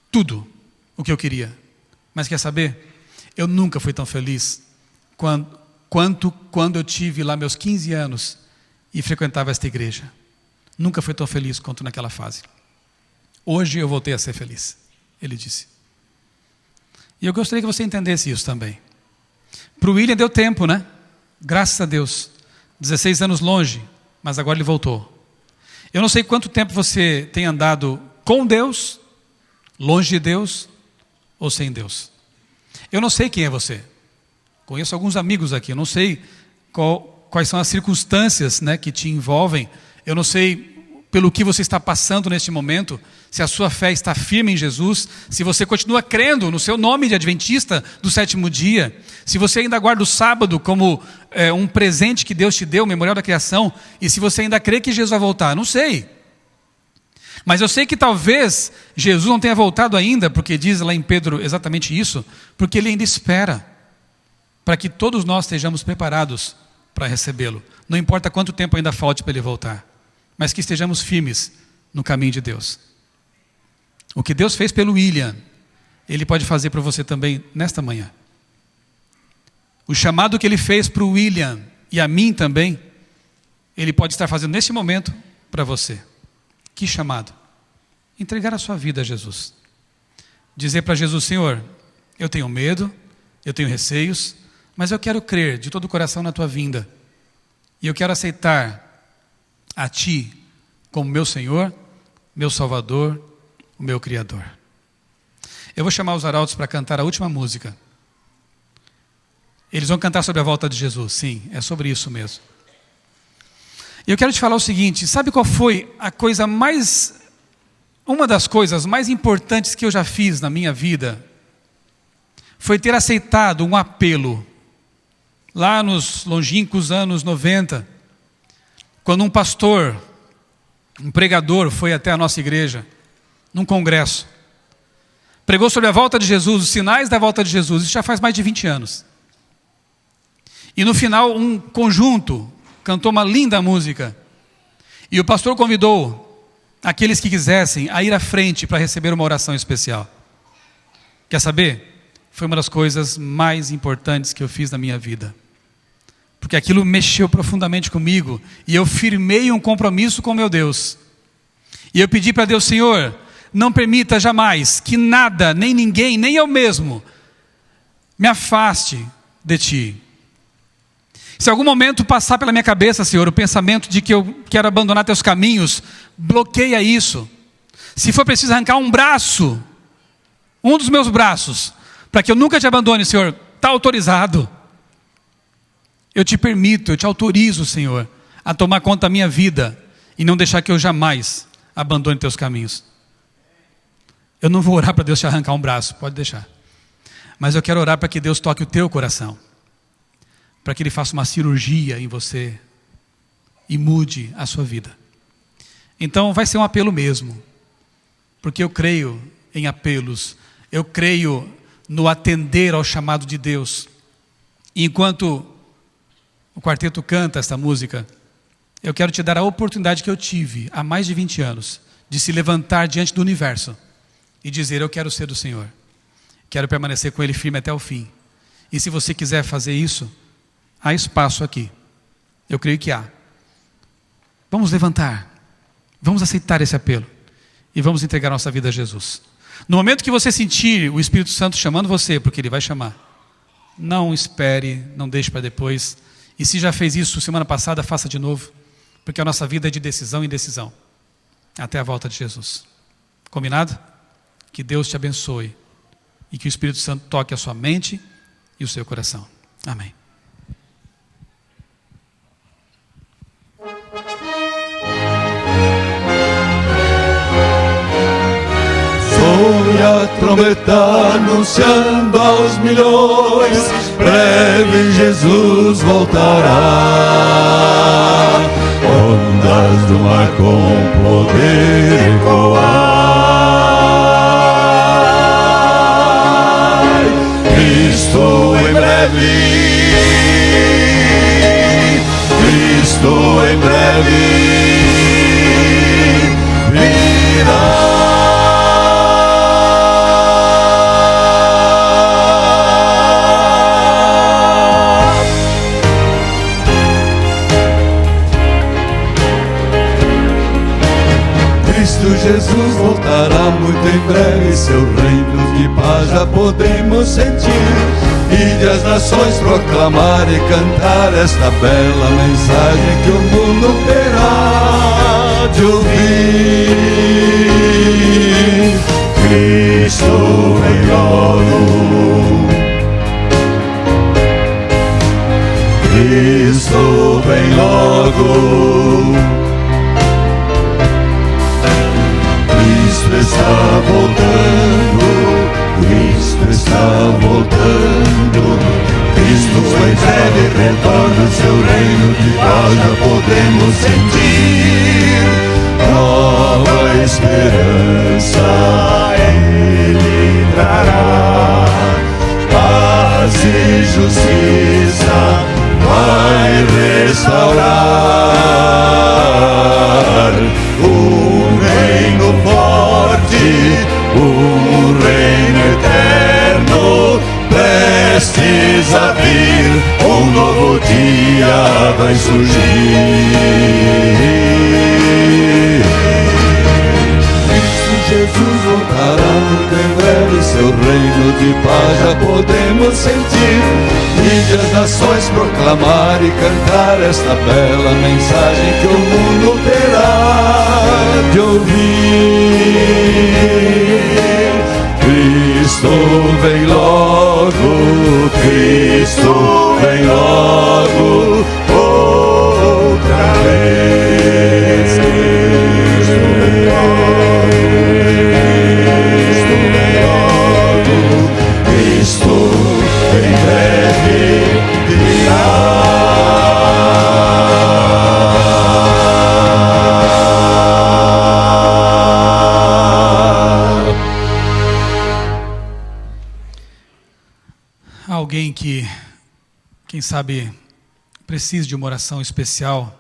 tudo o que eu queria. Mas quer saber? Eu nunca fui tão feliz quanto quando eu tive lá meus 15 anos e frequentava esta igreja. Nunca fui tão feliz quanto naquela fase. Hoje eu voltei a ser feliz, ele disse. E eu gostaria que você entendesse isso também. Para o William deu tempo, né? Graças a Deus. 16 anos longe, mas agora ele voltou. Eu não sei quanto tempo você tem andado com Deus, longe de Deus ou sem Deus. Eu não sei quem é você. Conheço alguns amigos aqui. Eu não sei quais são as circunstâncias, né, que te envolvem. Eu não sei pelo que você está passando neste momento. Se a sua fé está firme em Jesus. Se você continua crendo no seu nome de adventista do sétimo dia. Se você ainda guarda o sábado como um presente que Deus te deu, o memorial da criação. E se você ainda crê que Jesus vai voltar. Não sei. Mas eu sei que talvez Jesus não tenha voltado ainda, porque diz lá em Pedro exatamente isso, porque Ele ainda espera, para que todos nós estejamos preparados para recebê-lo. Não importa quanto tempo ainda falte para Ele voltar, mas que estejamos firmes no caminho de Deus. O que Deus fez pelo William, Ele pode fazer para você também nesta manhã. O chamado que Ele fez para o William e a mim também, Ele pode estar fazendo neste momento para você. Que chamado? Entregar a sua vida a Jesus. Dizer para Jesus: Senhor, eu tenho medo, eu tenho receios, mas eu quero crer de todo o coração na tua vinda. E eu quero aceitar a Ti como meu Senhor, meu Salvador, o meu Criador. Eu vou chamar os arautos para cantar a última música. Eles vão cantar sobre a volta de Jesus. Sim, é sobre isso mesmo. E eu quero te falar o seguinte: sabe qual foi uma das coisas mais importantes que eu já fiz na minha vida? Foi ter aceitado um apelo, lá nos longínquos anos 90, quando um pastor, um pregador foi até a nossa igreja, num congresso, pregou sobre a volta de Jesus, os sinais da volta de Jesus. Isso já faz mais de 20 anos. E no final um conjunto cantou uma linda música. E o pastor convidou aqueles que quisessem a ir à frente para receber uma oração especial. Quer saber? Foi uma das coisas mais importantes que eu fiz na minha vida. Porque aquilo mexeu profundamente comigo e eu firmei um compromisso com meu Deus. E eu pedi para Deus: Senhor, não permita jamais que nada, nem ninguém, nem eu mesmo, me afaste de Ti. Se algum momento passar pela minha cabeça, Senhor, o pensamento de que eu quero abandonar Teus caminhos, bloqueia isso. Se for preciso arrancar um braço, um dos meus braços, para que eu nunca Te abandone, Senhor, está autorizado. Eu Te permito, eu Te autorizo, Senhor, a tomar conta da minha vida e não deixar que eu jamais abandone Teus caminhos. Eu não vou orar para Deus te arrancar um braço, pode deixar. Mas eu quero orar para que Deus toque o teu coração, para que Ele faça uma cirurgia em você e mude a sua vida. Então vai ser um apelo mesmo, porque eu creio em apelos, eu creio no atender ao chamado de Deus. E enquanto o quarteto canta esta música, eu quero te dar a oportunidade que eu tive há mais de 20 anos, de se levantar diante do universo e dizer: eu quero ser do Senhor, quero permanecer com Ele firme até o fim. E se você quiser fazer isso, há espaço aqui, eu creio que há. Vamos levantar, vamos aceitar esse apelo e vamos entregar nossa vida a Jesus. No momento que você sentir o Espírito Santo chamando você, porque Ele vai chamar, não espere, não deixe para depois. E se já fez isso semana passada, faça de novo, porque a nossa vida é de decisão em decisão, até a volta de Jesus. Combinado? Que Deus te abençoe e que o Espírito Santo toque a sua mente e o seu coração. Amém. Soe a trombeta anunciando aos milhões, breve Jesus voltará. Ondas do mar com poder ecoar. Cristo em breve, Cristo em breve virá. Jesus voltará muito em breve, seu reino de paz já podemos sentir. E as nações proclamar e cantar esta bela mensagem que o mundo terá de ouvir. Cristo vem logo, Cristo vem logo. Cristo está voltando, Cristo está voltando. Cristo em breve retorna, seu reino de paz já podemos sentir. Nova esperança Ele trará, paz e justiça vai restaurar. Reino forte, reino eterno, prestes a vir, novo dia vai surgir. Cristo Jesus voltará muito em breve, seu reino de paz já podemos sentir. E as nações proclamar e cantar esta bela mensagem que o mundo terá de ouvir. Cristo vem logo, Cristo vem logo, outra vez. Cristo vem logo, Cristo vem breve virá. Alguém que, quem sabe, precise de uma oração especial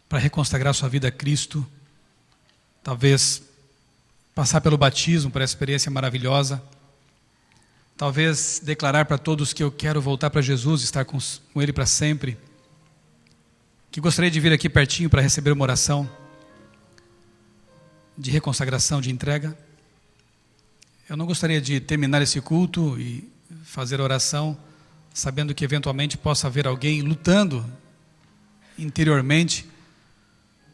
para reconsagrar sua vida a Cristo, talvez passar pelo batismo, por essa experiência maravilhosa, talvez declarar para todos que eu quero voltar para Jesus, estar com Ele para sempre, que gostaria de vir aqui pertinho para receber uma oração de reconsagração, de entrega. Eu não gostaria de terminar esse culto e fazer oração, sabendo que eventualmente possa haver alguém lutando interiormente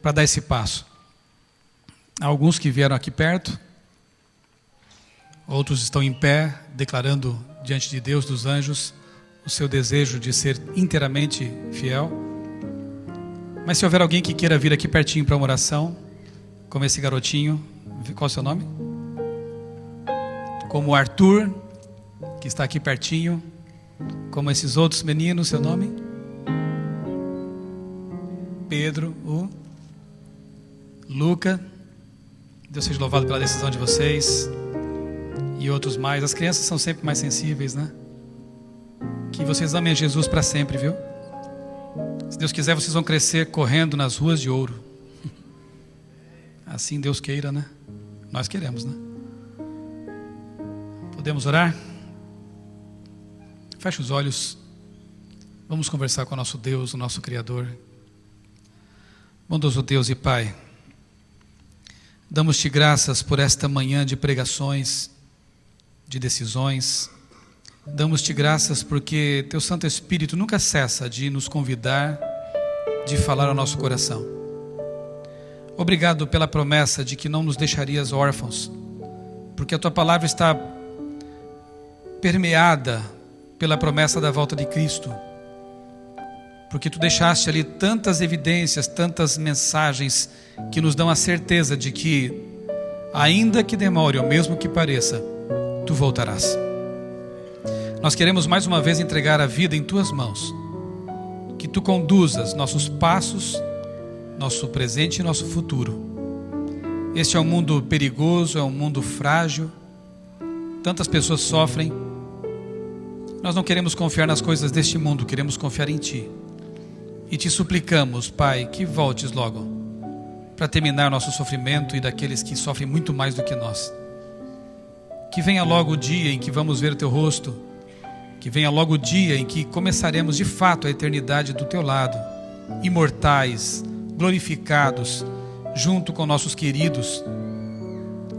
para dar esse passo. Há alguns que vieram aqui perto, outros estão em pé, declarando diante de Deus, dos anjos, o seu desejo de ser inteiramente fiel. Mas se houver alguém que queira vir aqui pertinho para uma oração, como esse garotinho, qual é o seu nome? Como o Arthur, que está aqui pertinho, como esses outros meninos, seu nome? Pedro, o Luca. Deus seja louvado pela decisão de vocês. E outros mais. As crianças são sempre mais sensíveis, né? Que vocês amem a Jesus para sempre, viu? Se Deus quiser, vocês vão crescer correndo nas ruas de ouro. Assim Deus queira, né? Nós queremos, né? Podemos orar? Feche os olhos. Vamos conversar com o nosso Deus, o nosso Criador. Bondoso Deus e Pai, damos-te graças por esta manhã de pregações, de decisões. Damos-te graças porque Teu Santo Espírito nunca cessa de nos convidar, de falar ao nosso coração. Obrigado pela promessa de que não nos deixarias órfãos, porque a Tua palavra está permeada pela promessa da volta de Cristo, porque Tu deixaste ali tantas evidências, tantas mensagens que nos dão a certeza de que, ainda que demore ou mesmo que pareça, Tu voltarás. Nós queremos mais uma vez entregar a vida em Tuas mãos, que Tu conduzas nossos passos, nosso presente e nosso futuro. Este é um mundo perigoso, é um mundo frágil, tantas pessoas sofrem. Nós não queremos confiar nas coisas deste mundo, queremos confiar em Ti. E Te suplicamos, Pai, que voltes logo, para terminar nosso sofrimento e daqueles que sofrem muito mais do que nós. Que venha logo o dia em que vamos ver o Teu rosto, que venha logo o dia em que começaremos de fato a eternidade do Teu lado, imortais, glorificados, junto com nossos queridos,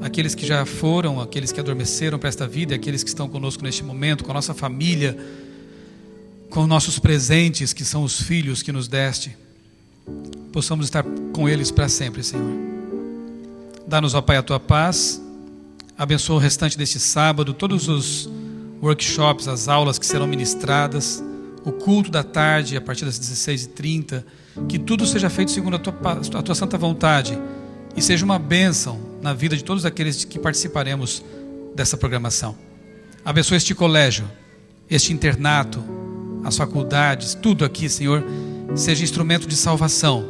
aqueles que já foram, aqueles que adormeceram para esta vida, aqueles que estão conosco neste momento, com a nossa família, com nossos presentes, que são os filhos que nos deste, possamos estar com eles para sempre, Senhor. Dá-nos, ó Pai, a Tua paz, abençoa o restante deste sábado, todos os workshops, as aulas que serão ministradas, o culto da tarde a partir das 16h30, que tudo seja feito segundo a tua santa vontade e seja uma bênção na vida de todos aqueles que participaremos dessa programação. Abençoa este colégio, este internato, as faculdades, tudo aqui, Senhor, seja instrumento de salvação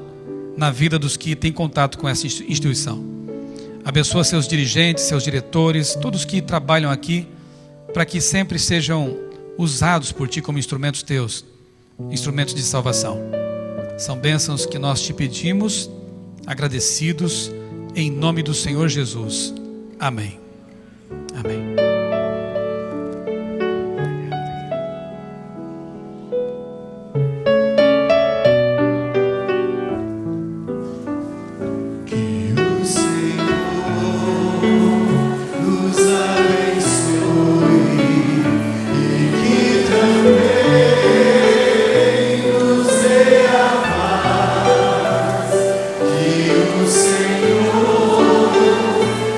na vida dos que têm contato com essa instituição. Abençoa seus dirigentes, seus diretores, todos que trabalham aqui, para que sempre sejam usados por Ti como instrumentos Teus, instrumentos de salvação. São bênçãos que nós Te pedimos, agradecidos, em nome do Senhor Jesus. Amém. Amém.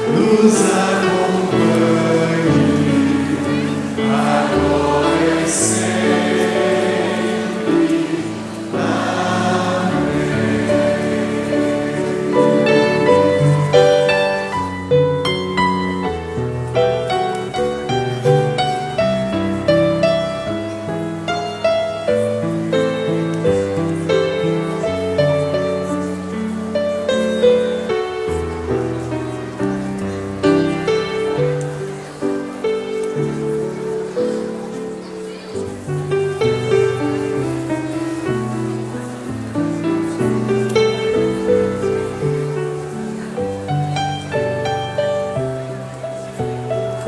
Nos acompanhe.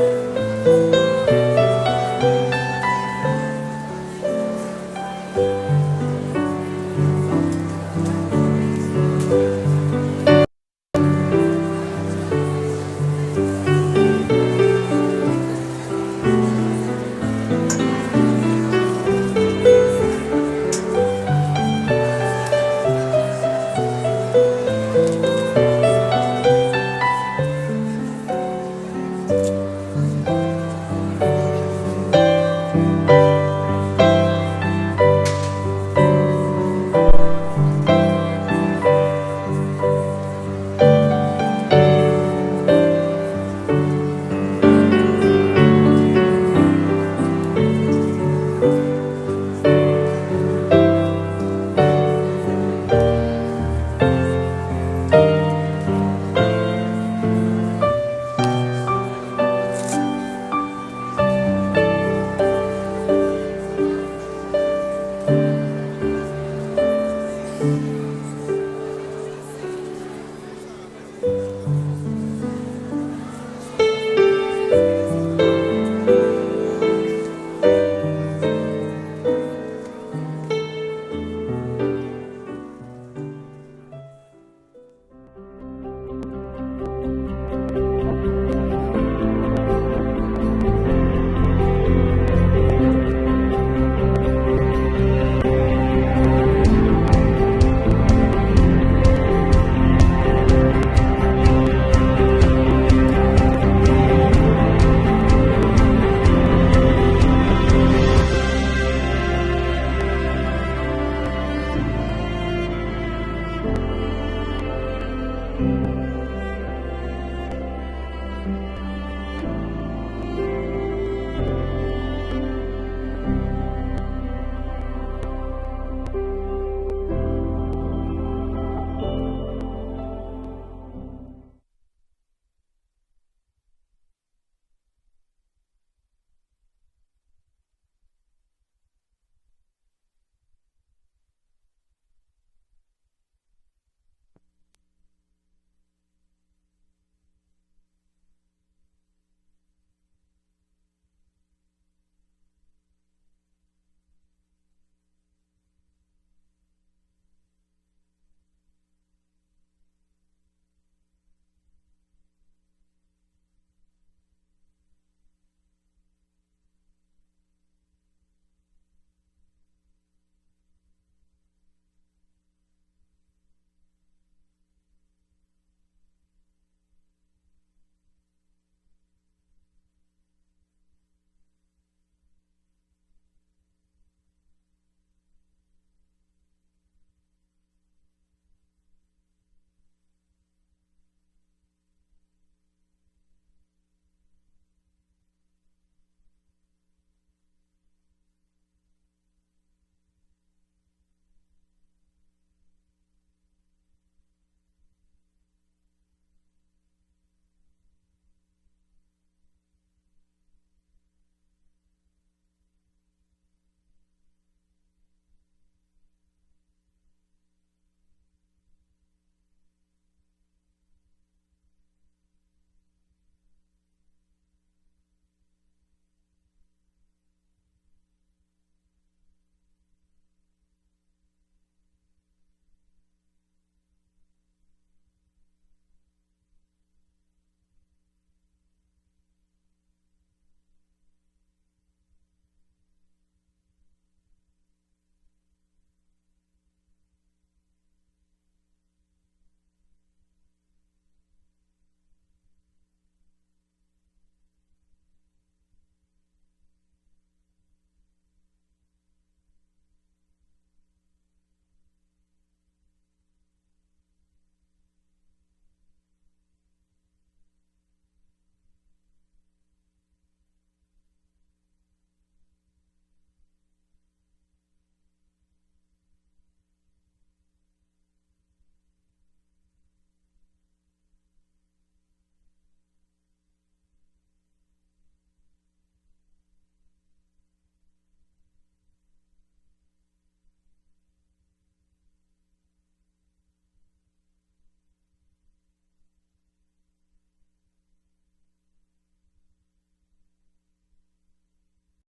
Amém.